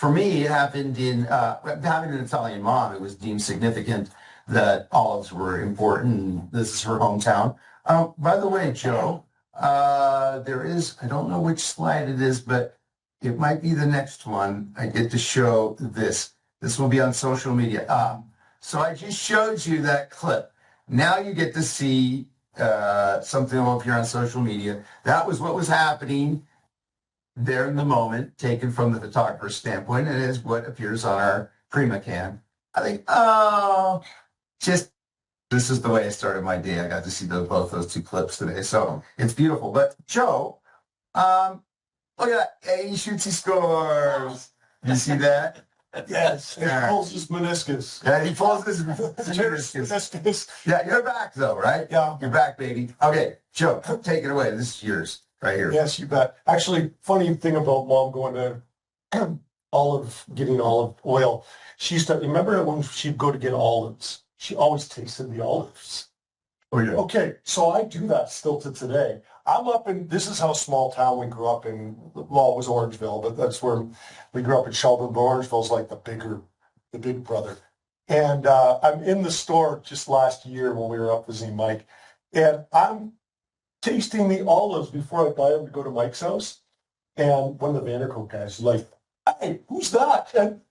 for me, it happened in having an Italian mom. It was deemed significant that olives were important. This is her hometown. By the way, Joe, there is, I don't know which slide it is, but it might be the next one. I get to show this. This will be on social media. So I just showed you that clip. Now you get to see something will appear on social media. That was what was happening there in the moment, taken from the photographer's standpoint, and it is what appears on our Prima can. I think, oh, just this is the way I started my day. I got to see both those two clips today, so it's beautiful. But Joe, look at that. Hey, he shoots, he scores. You see that? Yes, he pulls his meniscus. Yeah, he pulls his meniscus. Yeah, you're back though, right? Yeah. You're back, baby. Okay, Joe, take it away. This is yours right here. Yes, you bet. Actually, funny thing about Mom going to getting olive oil. She used to, remember when she'd go to get olives, she always tasted the olives. Oh, yeah. Okay, so I do that still to today. I'm up in, this is how small town we grew up in. Well, it was Orangeville, but that's where we grew up in Shelburne. But Orangeville's like the big brother. And I'm in the store just last year when we were up visiting Mike, and I'm tasting the olives before I buy them to go to Mike's house. And one of the Vandercoat guys is like, "Hey, who's that?" And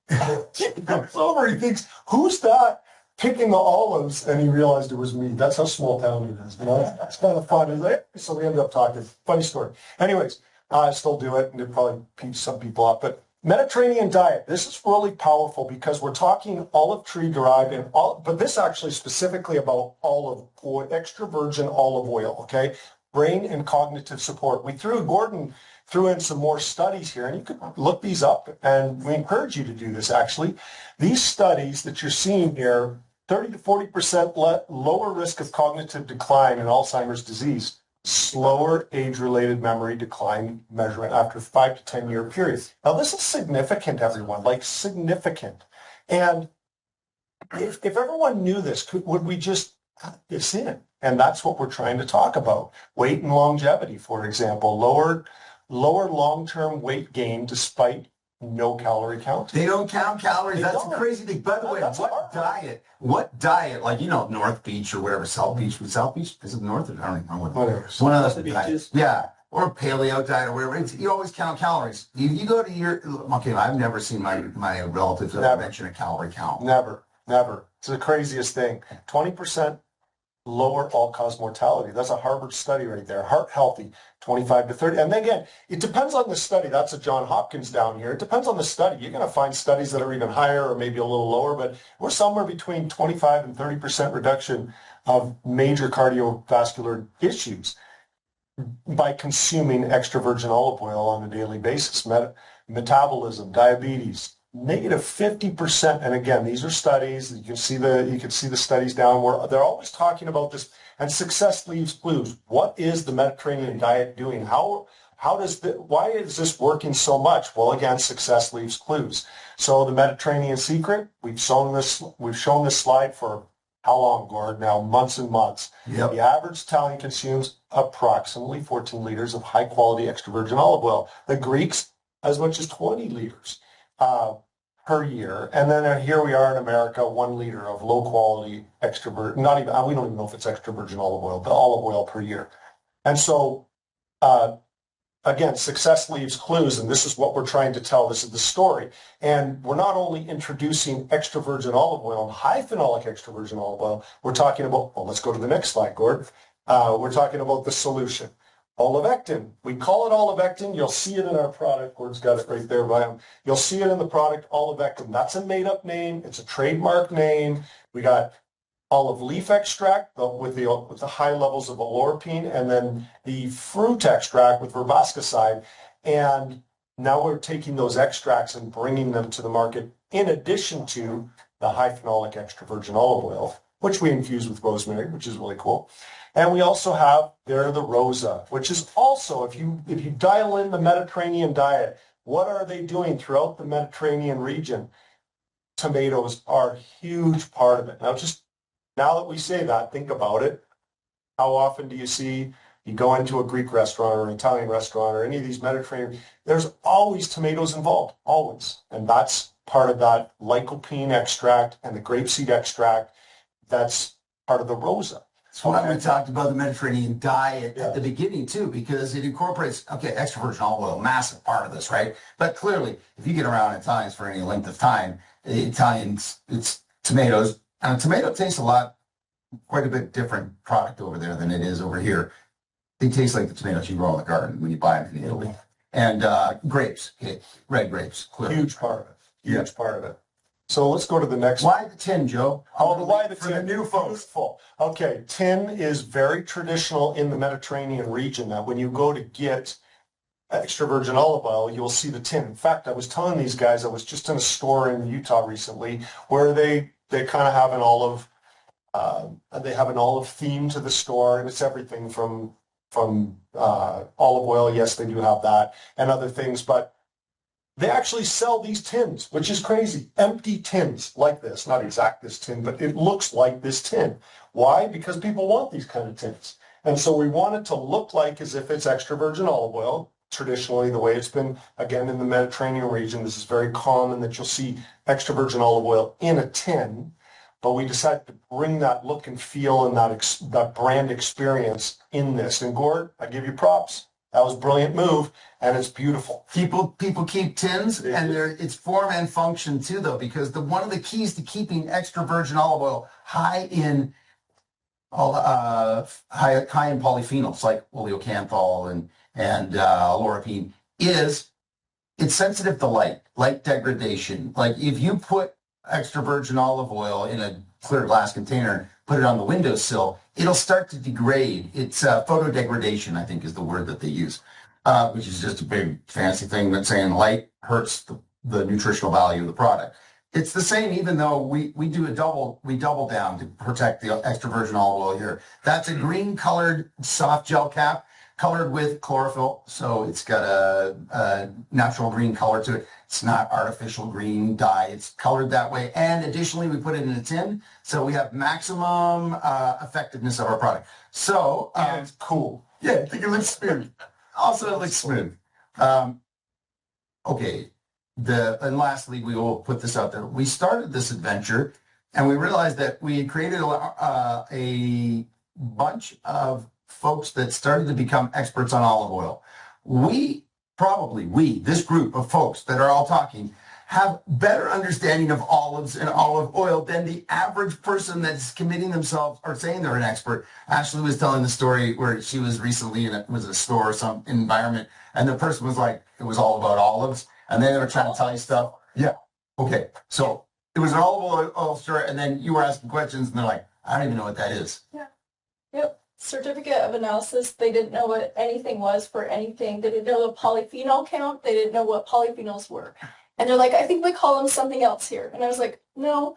he comes over, he thinks, "Who's that picking the olives?" And he realized it was me. That's how small town it is. You know, it's kind of fun. So we ended up talking. Funny story. Anyways, I still do it, and it probably peeps some people off. But Mediterranean diet. This is really powerful because we're talking olive tree derived, but this actually specifically about olive oil, extra virgin olive oil. Okay, brain and cognitive support. Gordon threw in some more studies here, and you could look these up, and we encourage you to do this actually. These studies that you're seeing here, 30 to 40% lower risk of cognitive decline in Alzheimer's disease, slower age-related memory decline measurement after 5 to 10 year period. Now this is significant, everyone, like significant. And if everyone knew this, would we just add this in? And that's what we're trying to talk about. Weight and longevity, for example, lower long-term weight gain despite no calorie count. They don't count calories. That's the crazy thing. By the way, what diet, like, North Beach or whatever, South Beach, is it North? I don't even know what. Whatever. One of those diets. Yeah. Or paleo diet or whatever. You always count calories. You go to okay, I've never seen my relatives ever mention a calorie count. Never. It's the craziest thing. 20% lower all-cause mortality. That's a Harvard study right there. Heart healthy, 25 to 30. And then again, it depends on the study. That's a John Hopkins down here. It depends on the study. You're going to find studies that are even higher or maybe a little lower, but we're somewhere between 25 and 30% reduction of major cardiovascular issues by consuming extra virgin olive oil on a daily basis. Metabolism, diabetes, negative 50%. And again, these are studies. You can see the studies down where they're always talking about this. And success leaves clues. What is the Mediterranean diet doing? Why is this working so much? Well, again, success leaves clues. So the Mediterranean secret, we've shown this slide for how long, Gord? Now, months and months. Yep. The average Italian consumes approximately 14 liters of high quality extra virgin olive oil. The Greeks, as much as 20 liters. Per year, and then here we are in America, 1 liter of low quality extra virgin, we don't even know if it's extra virgin olive oil, but olive oil per year. And so, again, success leaves clues, and this is what we're trying to tell. This is the story. And we're not only introducing extra virgin olive oil and high phenolic extra virgin olive oil, we're talking about, well, let's go to the next slide, Gord. We're talking about the solution. Olivectin. We call it olivectin. You'll see it in our product. Gord's got it right there by him. You'll see it in the product, olivectin. That's a made-up name. It's a trademark name. We got olive leaf extract with the high levels of oloripine, and then the fruit extract with verbascoside. And now we're taking those extracts and bringing them to the market in addition to the high phenolic extra virgin olive oil, which we infuse with rosemary, which is really cool. And we also have there the Rosa, which is also, if you dial in the Mediterranean diet, what are they doing throughout the Mediterranean region? Tomatoes are a huge part of it. Now that we say that, think about it. How often do you see You go into a Greek restaurant or an Italian restaurant or any of these Mediterranean, there's always tomatoes involved, always. And that's part of that lycopene extract and the grapeseed extract. That's part of the rosa. That's why we talked about the Mediterranean diet at the beginning too, because it incorporates, extra virgin olive oil, massive part of this, right? But clearly, if you get around Italians for any length of time, the Italians, it's tomatoes. And a tomato tastes quite a bit different product over there than it is over here. They taste like the tomatoes you grow in the garden when you buy them in Italy. And grapes, red grapes, clearly. Huge part of it. Huge part of it. So let's go to the next one. Why the tin, Joe? Why the tin? For the new folks. Beautiful. Okay, tin is very traditional in the Mediterranean region. Now, when you go to get extra virgin olive oil, you'll see the tin. In fact, I was telling these guys, I was just in a store in Utah recently where they kind of have an olive, they have an olive theme to the store, and it's everything from olive oil. Yes, they do have that, and other things, but they actually sell these tins, which is crazy. Empty tins like this, not exact this tin, but it looks like this tin. Why? Because people want these kind of tins. And so we want it to look like as if it's extra virgin olive oil. Traditionally, the way it's been, again, in the Mediterranean region, this is very common that you'll see extra virgin olive oil in a tin. But we decided to bring that look and feel and that brand experience in this. And Gord, I give you props. That was a brilliant move, and it's beautiful. People keep tins, and it's form and function too, though, because one of the keys to keeping extra virgin olive oil high in polyphenols like oleocanthal and lauropene is it's sensitive to light degradation. Like if you put extra virgin olive oil in a clear glass container, put it on the windowsill, it'll start to degrade. It's photodegradation, I think is the word that they use, which is just a big fancy thing that's saying light hurts the nutritional value of the product. It's the same, even though we double down to protect the extra virgin olive oil here. That's a green colored soft gel cap colored with chlorophyll. So it's got a natural green color to it. It's not artificial green dye. It's colored that way. And additionally, we put it in a tin. So we have maximum effectiveness of our product. So and it's cool. Yeah, I think it looks smooth. Also, it looks smooth. Okay. And lastly, we will put this out there. We started this adventure and we realized that we had created a bunch of folks that started to become experts on olive oil. This group of folks that are all talking, have better understanding of olives and olive oil than the average person that's committing themselves or saying they're an expert. Ashley was telling the story where she was recently in a store or some environment, and the person was like, it was all about olives, and then they were trying to tell you stuff. Yeah. Okay. So it was an olive oil store, and then you were asking questions, and they're like, I don't even know what that is. Yeah. Yep. Certificate of analysis, they didn't know what anything was for anything. They didn't know the polyphenol count. They didn't know what polyphenols were. And they're like, I think we call them something else here. And I was like, no.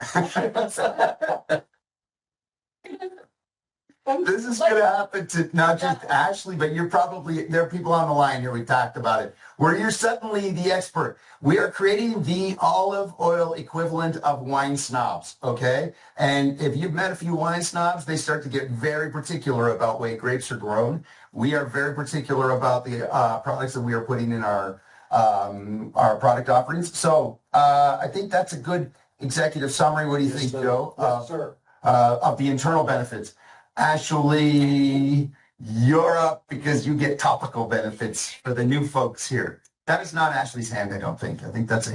This is going to happen to not just Ashley, but there are people on the line here, we talked about it, where you're suddenly the expert. We are creating the olive oil equivalent of wine snobs, okay? And if you've met a few wine snobs, they start to get very particular about way grapes are grown. We are very particular about the products that we are putting in our product offerings. So I think that's a good executive summary. What do you think, Joe? Yes, sir. Of the internal benefits. Ashley, you're up because you get topical benefits for the new folks here. That is not Ashley's hand, I don't think. I think that's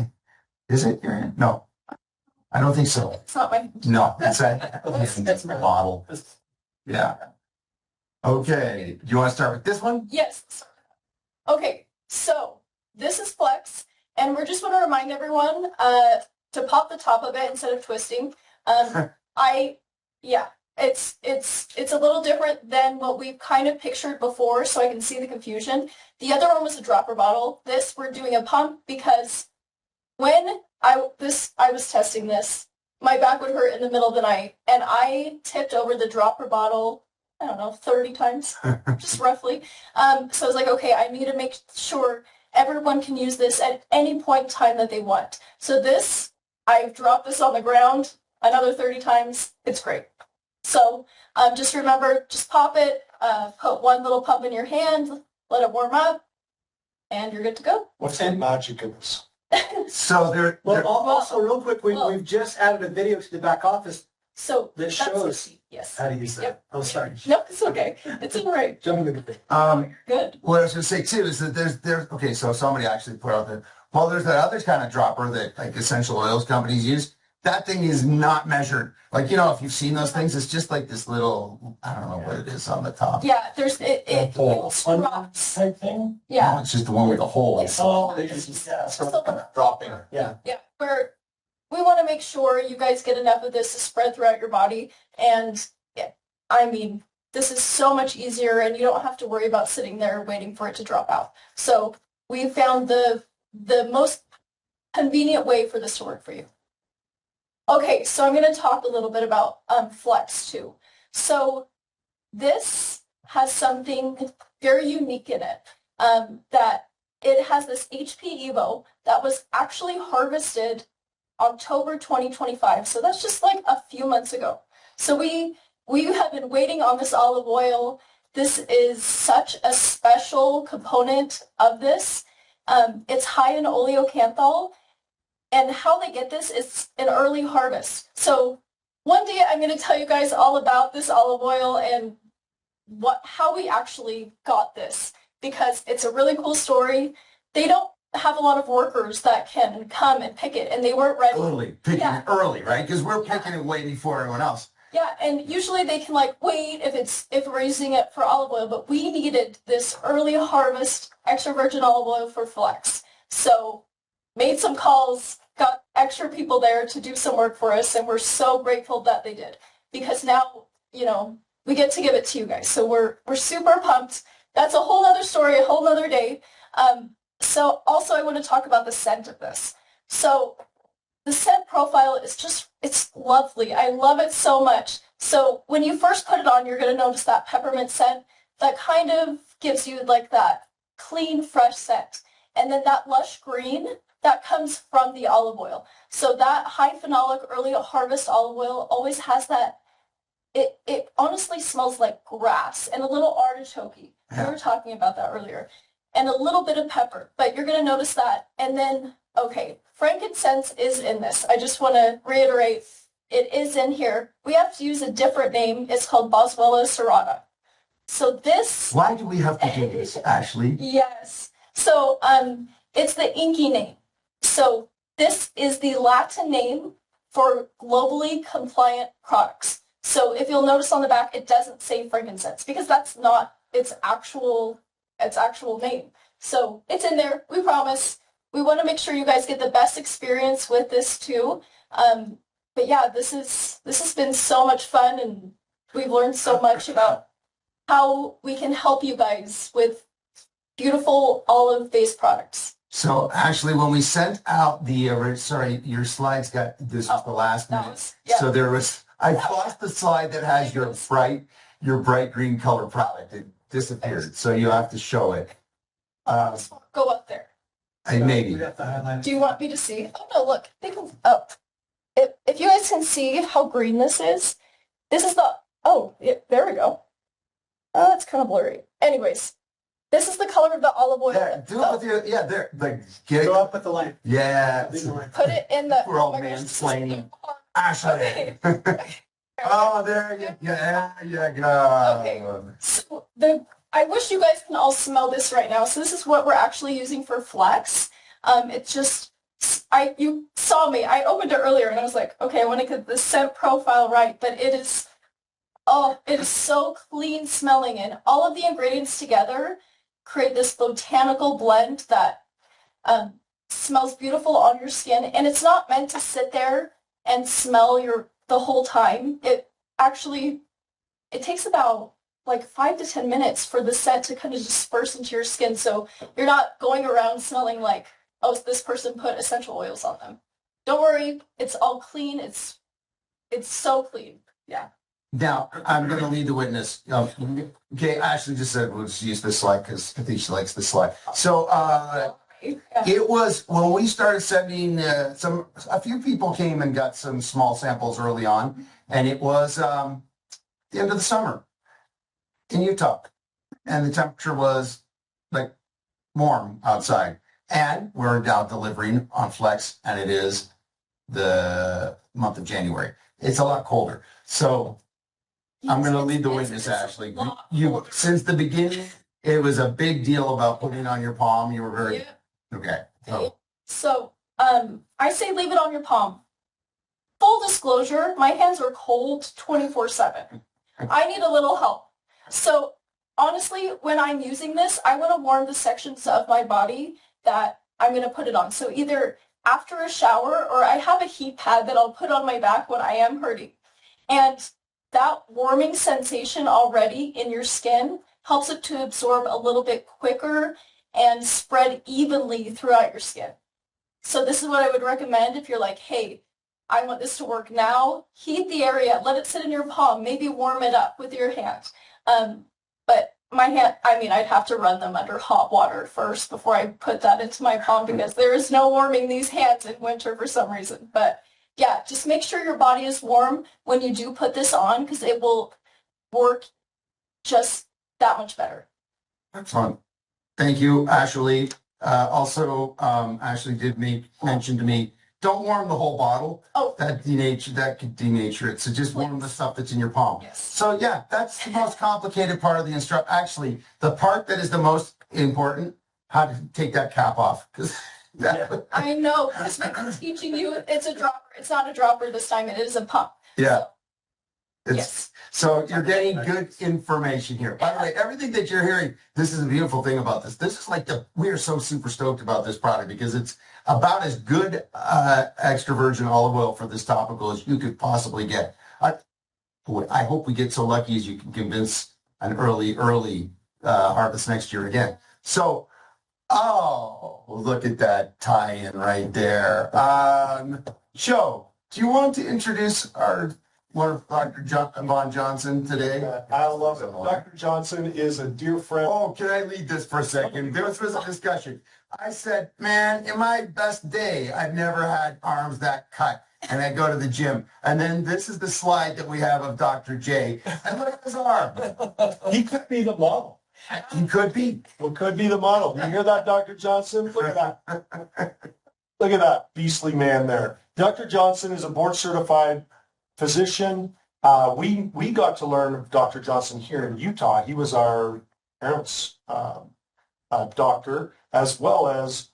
is it your hand? No, I don't think so. It's not my No, that's my bottle. Yeah. Okay. Do you want to start with this one? Yes. Okay, so this is Flex, and we're just want to remind everyone to pop the top of it instead of twisting. It's a little different than what we've kind of pictured before, so I can see the confusion. The other one was a dropper bottle. This, we're doing a pump because when I was testing this, my back would hurt in the middle of the night, and I tipped over the dropper bottle, I don't know, 30 times, just roughly. So I was like, okay, I need to make sure everyone can use this at any point in time that they want. So this, I've dropped this on the ground another 30 times. It's great. So just remember, just pop it, put one little pump in your hand, let it warm up, and you're good to go. What's the magic in this? So there, Well, also, real quick, Well- we've just added a video to the back office So that that's shows easy. Yes. how to use that. Yep. I'm sorry. No, it's okay. It's all right. Jumping in the thing. Good. what I was going to say too is that okay, so somebody actually put out there, well, there's that other kind of dropper that like essential oils companies use. That thing is not measured. Like, if you've seen those things, it's just like this little, I don't know what it is on the top. Yeah, there's it drops. Type thing? Yeah. No, it's just the one with the hole. Oh, Dropping. Yeah. Yeah. Where we want to make sure you guys get enough of this to spread throughout your body. And yeah, I mean, this is so much easier and you don't have to worry about sitting there waiting for it to drop out. So we found the most convenient way for this to work for you. Okay, so I'm going to talk a little bit about Flex too. So this has something very unique in it, that it has this HP Evo that was actually harvested October 2025. So that's just like a few months ago. So we have been waiting on this olive oil. This is such a special component of this. It's high in oleocanthal. And how they get this is an early harvest. So one day I'm going to tell you guys all about this olive oil and how we actually got this, because it's a really cool story. They don't have a lot of workers that can come and pick it, and they weren't ready. Picking it early, right? Because we're picking it way before everyone else. Yeah, and usually they can wait if we're using it for olive oil, but we needed this early harvest extra virgin olive oil for Flex. So made some calls, got extra people there to do some work for us, and we're so grateful that they did, because now, we get to give it to you guys. So we're super pumped. That's a whole other story, a whole other day. So also I want to talk about the scent of this. So the scent profile is it's lovely. I love it so much. So when you first put it on, you're going to notice that peppermint scent that kind of gives you like that clean, fresh scent. And then that lush green that comes from the olive oil. So that high phenolic early harvest olive oil always has that, it honestly smells like grass and a little artichoke-y. We were talking about that earlier. And a little bit of pepper, but you're going to notice that. And then, okay, frankincense is in this. I just want to reiterate, it is in here. We have to use a different name. It's called Boswellia serrata. So this... Why do we have to do this, Ashley? Yes. So it's the inky name. So this is the Latin name for globally compliant products. So if you'll notice on the back, it doesn't say frankincense because that's not its actual name. So it's in there. We promise. We want to make sure you guys get the best experience with this too. But yeah, this has been so much fun, and we've learned so much about how we can help you guys with beautiful olive-based products. So Ashley, when we sent out sorry, your slides this was the last minute. So there was, I lost the slide that has your bright green color product. It disappeared. So you have to show it. Go up there. Maybe. Do you want me to see? Oh no, look. They can, if you guys can see how green this is there we go. It's kind of blurry. Anyways, this is the color of the olive oil. There, do it with your, there. Like, get Go it. up with the light. Yeah. Put it in the... We're all oh my gosh, mansplaining. Ashley. Okay. Oh, there you go. Okay. So I wish you guys can all smell this right now. So this is what we're actually using for Flex. It's just, you saw me. I opened it earlier and I was like, okay, I want to get the scent profile right, but it is so clean smelling, and all of the ingredients together create this botanical blend that smells beautiful on your skin. And it's not meant to sit there and smell the whole time. It takes about like 5 to 10 minutes for the scent to kind of disperse into your skin. So you're not going around smelling like, oh, this person put essential oils on them. Don't worry, it's all clean. It's so clean. Yeah. Now, I'm going to lead the witness. Okay, Ashley just said we'll just use this slide because I think she likes this slide. So it was when we started sending a few people came and got some small samples early on, and it was the end of the summer. in Utah, and the temperature was like warm outside. And we're now delivering on Flex, and it is the month of January. It's a lot colder. So I'm going to lead the witness, Ashley. You, since the beginning, it was a big deal about putting on your palm. You were very, Yeah. okay. So, I say leave it on your palm. Full disclosure, my hands are cold 24/7. I need a little help. So, honestly, when I'm using this, I want to warm the sections of my body that I'm going to put it on. So either after a shower, or I have a heat pad that I'll put on my back when I am hurting. And that warming sensation already in your skin helps it to absorb a little bit quicker and spread evenly throughout your skin. So this is what I would recommend if you're like, hey, I want this to work now. Heat the area, let it sit in your palm, maybe warm it up with your hand. But my hand, I'd have to run them under hot water first before I put that into my palm, because there is no warming these hands in winter for some reason. But yeah, just make sure your body is warm when you do put this on, because it will work just that much better. Excellent. Thank you, Ashley. Also, Ashley did mention to me, don't warm the whole bottle. Oh. That could denature it. So just warm the stuff that's in your palm. Yes. So yeah, that's the most complicated part of the instruction. Actually, the part that is the most important, how to take that cap off. Because I know, because I'm teaching you, it's a dropper. It's not a dropper this time. It is a pump. Yeah. So, yes. So you're getting good information here. By the way, everything that you're hearing, this is a beautiful thing about this. This is like we are so super stoked about this product, because it's about as good extra virgin olive oil for this topical as you could possibly get. I hope we get so lucky as you can convince an early harvest next year again. So, oh, look at that tie-in right there. Joe, do you want to introduce one of Dr. Von Johnson today? I love it. Dr. Johnson is a dear friend. Oh, can I lead this for a second? There was a discussion. I said, man, in my best day, I've never had arms that cut. And I go to the gym. And then this is the slide that we have of Dr. J. And look at his arm. He could be the model. He could be. Well, could be the model. You hear that, Dr. Johnson? Look at that. Look at that beastly man there. Dr. Johnson is a board-certified physician. We got to learn of Dr. Johnson here in Utah. He was our parents' doctor, as well as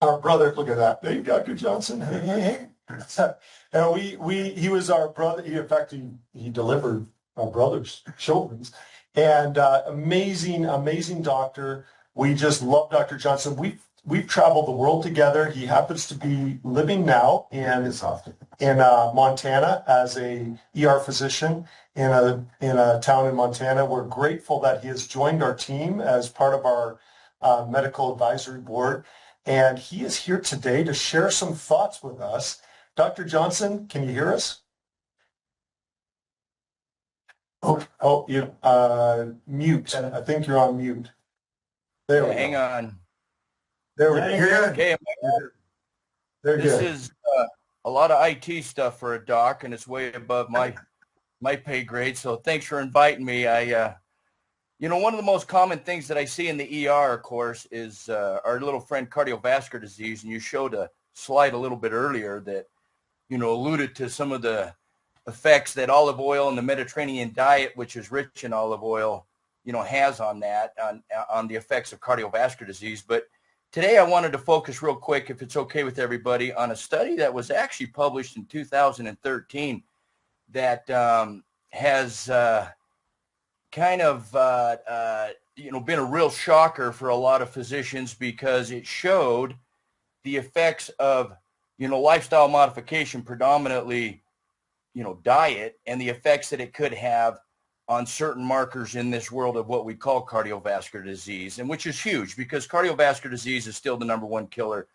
our brother. Look at that. Hey, Dr. Johnson. Hey. And he was our brother. In fact, he delivered our brother's children's. And amazing doctor. We just love Dr. Johnson. We've traveled the world together. He happens to be living now in Montana as a ER physician in a town in Montana. We're grateful that he has joined our team as part of our medical advisory board, and he is here today to share some thoughts with us. Dr. Johnson, can you hear us? You mute. I think you're on mute. There we go. Hang on. There we go. Okay, this is a lot of IT stuff for a doc, and it's way above my pay grade. So thanks for inviting me. One of the most common things that I see in the ER, of course, is our little friend cardiovascular disease. And you showed a slide a little bit earlier that, alluded to some of the effects that olive oil and the Mediterranean diet, which is rich in olive oil, has on that, on the effects of cardiovascular disease. But today I wanted to focus real quick, if it's okay with everybody, on a study that was actually published in 2013 that has been a real shocker for a lot of physicians, because it showed the effects of, lifestyle modification, predominantly, diet, and the effects that it could have on certain markers in this world of what we call cardiovascular disease, and which is huge, because cardiovascular disease is still the number one killer,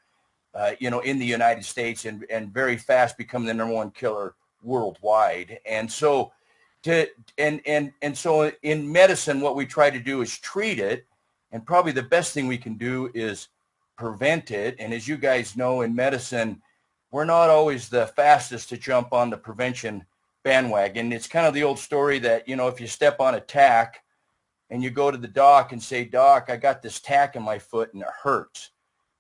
in the United States, and very fast becoming the number one killer worldwide. And so so in medicine, what we try to do is treat it, and probably the best thing we can do is prevent it. And as you guys know, in medicine, we're not always the fastest to jump on the prevention bandwagon. It's kind of the old story that, if you step on a tack, and you go to the doc and say, "Doc, I got this tack in my foot and it hurts."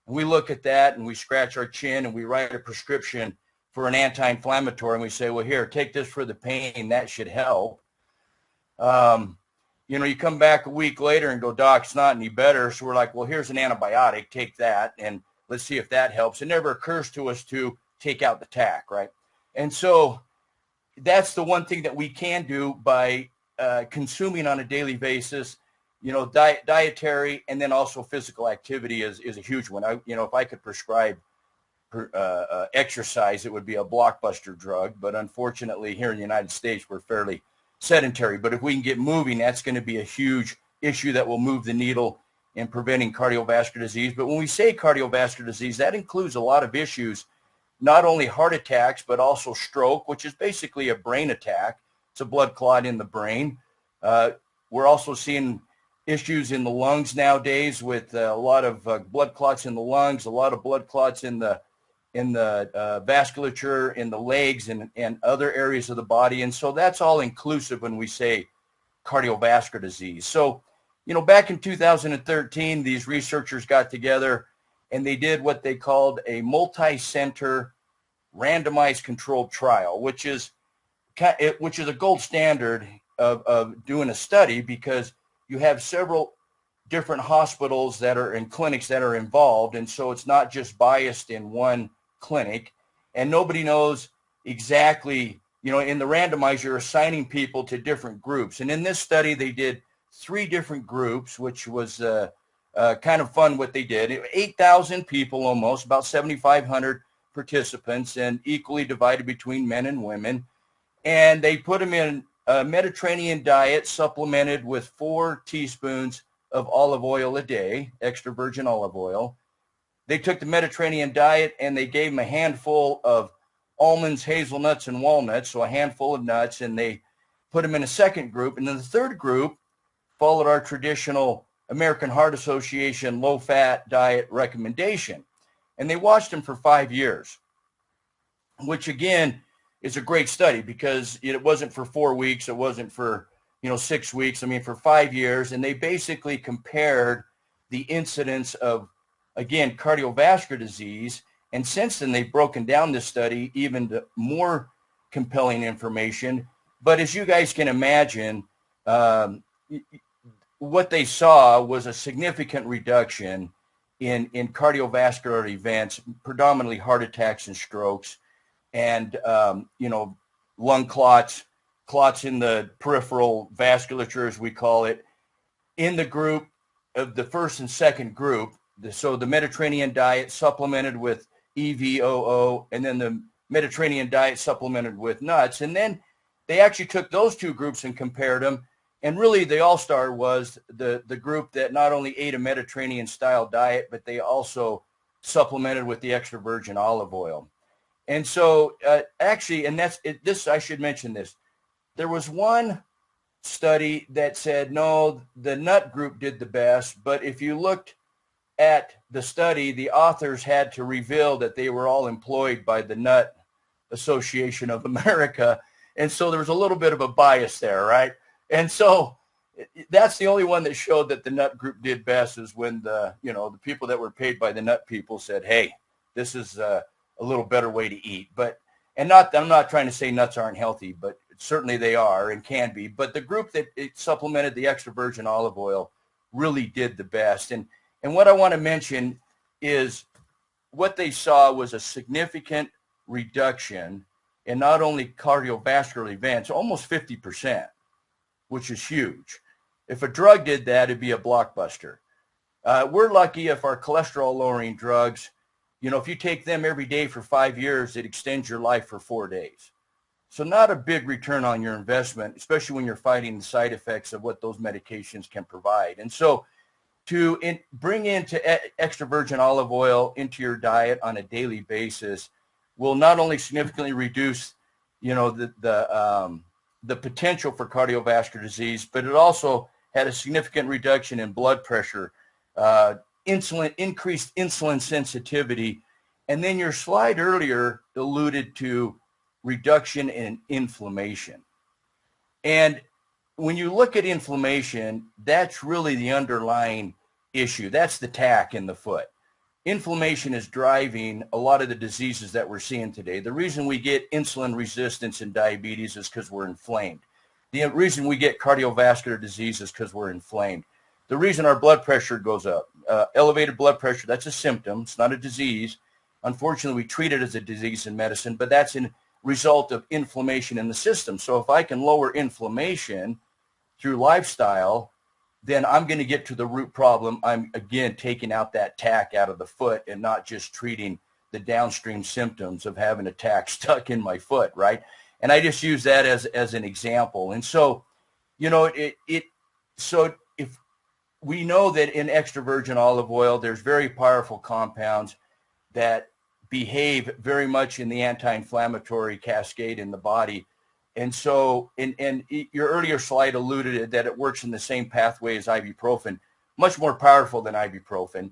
And we look at that and we scratch our chin and we write a prescription for an anti-inflammatory, and we say, "Well, here, take this for the pain. That should help." You come back a week later and go, "Doc, it's not any better." So we're like, "Well, here's an antibiotic. Take that, and let's see if that helps." It never occurs to us to take out the tack, right? And so that's the one thing that we can do by consuming on a daily basis. Dietary and then also physical activity is a huge one. If I could prescribe exercise, it would be a blockbuster drug. But unfortunately, here in the United States, we're fairly sedentary. But if we can get moving, that's going to be a huge issue that will move the needle in preventing cardiovascular disease. But when we say cardiovascular disease, that includes a lot of issues, not only heart attacks, but also stroke, which is basically a brain attack. It's a blood clot in the brain. We're also seeing issues in the lungs nowadays with a lot of blood clots in the lungs, a lot of blood clots in the vasculature, in the legs, and other areas of the body. And so that's all inclusive when we say cardiovascular disease. So, back in 2013, these researchers got together and they did what they called a multi-center randomized controlled trial, which is a gold standard of doing a study, because you have several different hospitals that are in clinics that are involved. And so it's not just biased in one clinic, and nobody knows exactly, in the randomizer, you're assigning people to different groups. And in this study, they did 3 different groups, which was kind of fun what they did. 8,000 people, almost, about 7,500 participants, and equally divided between men and women. And they put them in a Mediterranean diet supplemented with 4 teaspoons of olive oil a day, extra virgin olive oil. They took the Mediterranean diet and they gave them a handful of almonds, hazelnuts, and walnuts, so a handful of nuts, and they put them in a second group. And then the third group followed our traditional American Heart Association low-fat diet recommendation. And they watched them for 5 years, which again is a great study, because it wasn't for 4 weeks. It wasn't for 6 weeks. For 5 years. And they basically compared the incidence of, again, cardiovascular disease. And since then, they've broken down this study even to more compelling information. But as you guys can imagine, what they saw was a significant reduction in cardiovascular events, predominantly heart attacks and strokes, and lung clots in the peripheral vasculature, as we call it, in the group of the first and second group. So the Mediterranean diet supplemented with EVOO, and then the Mediterranean diet supplemented with nuts. And then they actually took those 2 groups and compared them. And really the all-star was the group that not only ate a Mediterranean style diet, but they also supplemented with the extra virgin olive oil. And so actually, and that's it, this, I should mention this, there was one study that said, no, the nut group did the best. But if you looked at the study, the authors had to reveal that they were all employed by the Nut Association of America. And so there was a little bit of a bias there, right? And so that's the only one that showed that the nut group did best, is when the people that were paid by the nut people said, "Hey, this is a little better way to eat." I'm not trying to say nuts aren't healthy, but certainly they are and can be. But the group that supplemented the extra virgin olive oil really did the best. And what I want to mention is what they saw was a significant reduction in not only cardiovascular events, almost 50%, which is huge. If a drug did that, it'd be a blockbuster. We're lucky if our cholesterol lowering drugs, if you take them every day for 5 years, it extends your life for 4 days. So not a big return on your investment, especially when you're fighting the side effects of what those medications can provide. And so to bring into extra virgin olive oil into your diet on a daily basis will not only significantly reduce, the potential for cardiovascular disease, but it also had a significant reduction in blood pressure, increased insulin sensitivity, and then your slide earlier alluded to reduction in inflammation. And when you look at inflammation, that's really the underlying issue. That's the tack in the foot. Inflammation is driving a lot of the diseases that we're seeing today. The reason we get insulin resistance and diabetes is because we're inflamed. The reason we get cardiovascular disease is because we're inflamed. The reason our blood pressure goes up, elevated blood pressure, that's a symptom. It's not a disease. Unfortunately, we treat it as a disease in medicine, but that's a result of inflammation in the system. So if I can lower inflammation through lifestyle, then I'm going to get to the root problem. I'm, again, taking out that tack out of the foot and not just treating the downstream symptoms of having a tack stuck in my foot, right? And I just use that as an example. And so, you know, so if we know that in extra virgin olive oil, there's very powerful compounds that behave very much in the anti-inflammatory cascade in the body. And so, and your earlier slide alluded that it works in the same pathway as ibuprofen, much more powerful than ibuprofen.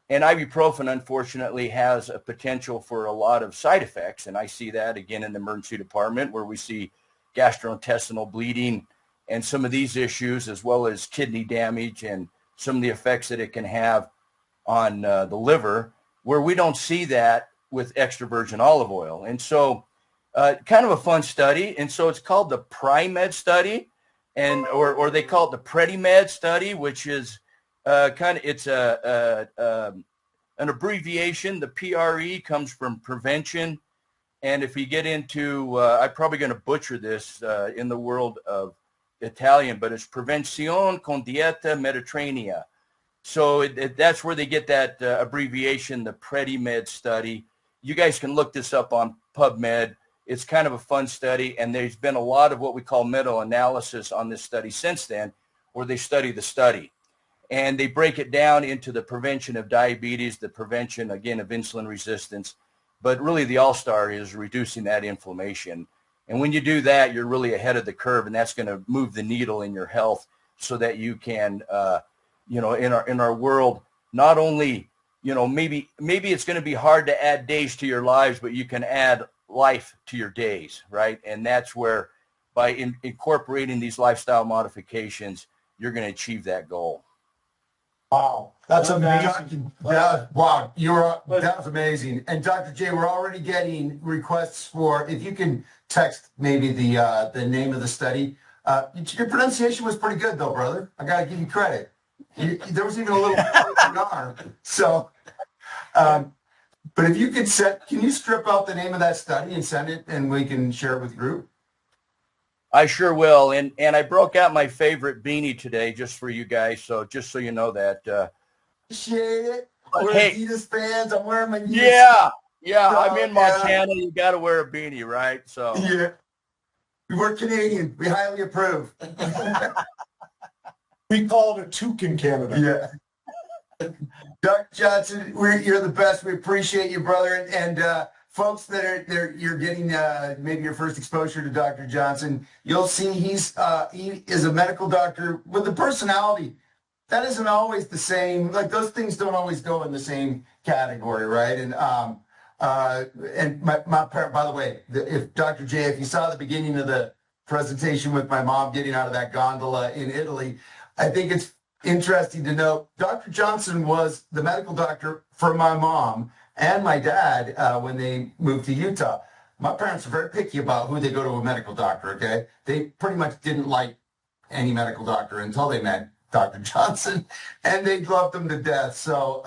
And ibuprofen, unfortunately, has a potential for a lot of side effects. And I see that again in the emergency department, where we see gastrointestinal bleeding and some of these issues, as well as kidney damage and some of the effects that it can have on the liver, where we don't see that with extra virgin olive oil. And so kind of a fun study. And so it's called the PRIMED study, and or they call it the PREDIMED study, which is it's an abbreviation. The PRE comes from prevention. And if you get into, I'm probably going to butcher this in the world of Italian, but it's Prevenzione con Dieta Mediterranea. So that's where they get that abbreviation, the PREDIMED study. You guys can look this up on PubMed. It's kind of a fun study, and there's been a lot of what we call meta-analysis on this study since then, where they study the study. And they break it down into the prevention of diabetes, the prevention, again, of insulin resistance. But really the all-star is reducing that inflammation. And when you do that, you're really ahead of the curve, and that's going to move the needle in your health so that you can, you know, in our world, not only, you know, maybe it's going to be hard to add days to your lives, but you can add life to your days, right? And that's where by incorporating these lifestyle modifications, you're going to achieve that goal. Wow, that's amazing. Wow, that was amazing. And Dr. J, we're already getting requests for, if you can text maybe the name of the study. Your pronunciation was pretty good though, brother. I got to give you credit. There was even a little R. So, but if you could can you strip out the name of that study and send it, and we can share it with the group? I sure will. And I broke out my favorite beanie today just for you guys. So just so you know that. Appreciate it. We're Adidas fans. I'm wearing my Yeah. I'm in Montana. You got to wear a beanie, right? So yeah. We're Canadian. We highly approve. We call it a toque in Canada. Yeah. Dr. Johnson, you're the best. We appreciate you, brother. And folks that you're getting maybe your first exposure to Dr. Johnson, you'll see he is a medical doctor with a personality that isn't always the same. Like those things don't always go in the same category, right? And my parent, by the way, if Dr. J, if you saw the beginning of the presentation with my mom getting out of that gondola in Italy, I think it's interesting to know Dr. Johnson was the medical doctor for my mom and my dad when they moved to Utah. My parents are very picky about who they go to a medical doctor, okay? They pretty much didn't like any medical doctor until they met Dr. Johnson, and they loved him to death. So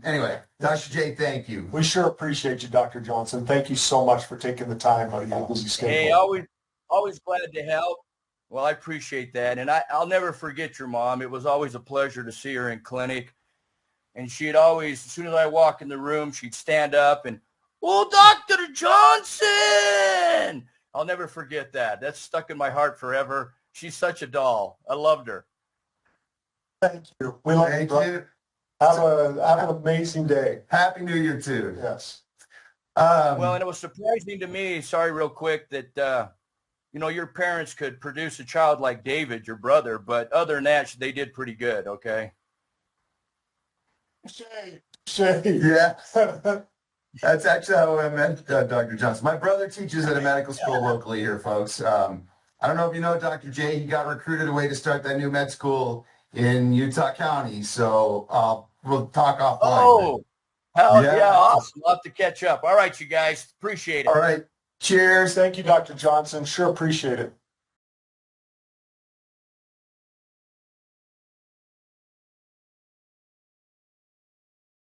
anyway, Dr. J, thank you. We sure appreciate you, Dr. Johnson. Thank you so much for taking the time out of your busy schedule. Hey, always glad to help. Well, I appreciate that. And I'll never forget your mom. It was always a pleasure to see her in clinic. And she'd always, as soon as I walk in the room, she'd stand up and, "Oh, Dr. Johnson!" I'll never forget that. That's stuck in my heart forever. She's such a doll. I loved her. Thank you. We love you. Have an amazing day. Happy New Year, too. Yes. Well, and it was surprising to me, sorry, real quick, that, you know, your parents could produce a child like David, your brother, but other than that, they did pretty good, okay? Shay. Yeah. That's actually how I met Dr. Johnson. My brother teaches at a medical school locally here, folks. I don't know if you know Dr. J, he got recruited away to start that new med school in Utah County. So we'll talk offline. Oh, hell yeah. Yeah. Awesome. Love to catch up. All right, you guys. Appreciate it. All right. Cheers. Thank you, Dr. Johnson. Sure appreciate it.